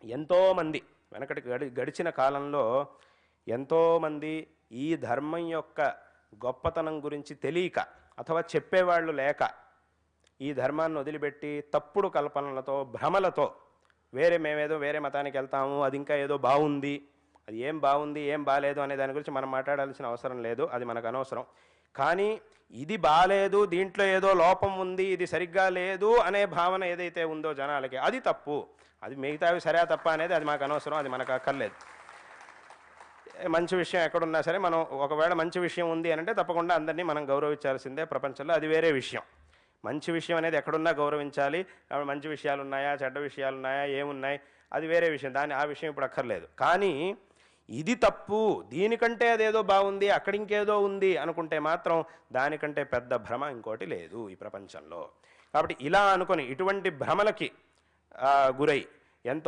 ఎంతోమంది వెనకటి గడిచిన కాలంలో ఎంతోమంది ఈ ధర్మం యొక్క గొప్పతనం గురించి తెలియక అథవా చెప్పేవాళ్ళు లేక ఈ ధర్మాన్ని వదిలిపెట్టి తప్పుడు కల్పనలతో భ్రమలతో మేమేదో వేరే మతానికి వెళ్తాము, అది ఇంకా ఏదో బాగుంది, అది ఏం బాగుంది ఏం బాలేదు అనే దాని గురించి మనం మాట్లాడాల్సిన అవసరం లేదు, అది మనకు అనవసరం. కానీ ఇది బాలేదు, దీంట్లో ఏదో లోపం ఉంది, ఇది సరిగ్గా లేదు అనే భావన ఏదైతే ఉందో జనాలకి, అది తప్పు. అది మిగతావి సరే తప్ప అనేది అది మాకు అనవసరం, అది మనకు అక్కర్లేదు. మంచి విషయం ఎక్కడున్నా సరే మనం ఒకవేళ మంచి విషయం ఉంది అంటే తప్పకుండా అందరినీ మనం గౌరవించాల్సిందే ప్రపంచంలో, అది వేరే విషయం. మంచి విషయం అనేది ఎక్కడున్నా గౌరవించాలి. కాబట్టి మంచి విషయాలు ఉన్నాయా చెడ్డ విషయాలు ఉన్నాయా ఏమున్నాయి అది వేరే విషయం, ఆ విషయం ఇప్పుడు అక్కర్లేదు. కానీ ఇది తప్పు, దీనికంటే అదేదో బాగుంది అక్కడ ఇంకేదో ఉంది అనుకుంటే మాత్రం దానికంటే పెద్ద భ్రమ ఇంకోటి లేదు ఈ ప్రపంచంలో. కాబట్టి ఇలా అనుకొని ఇటువంటి భ్రమలకి గురై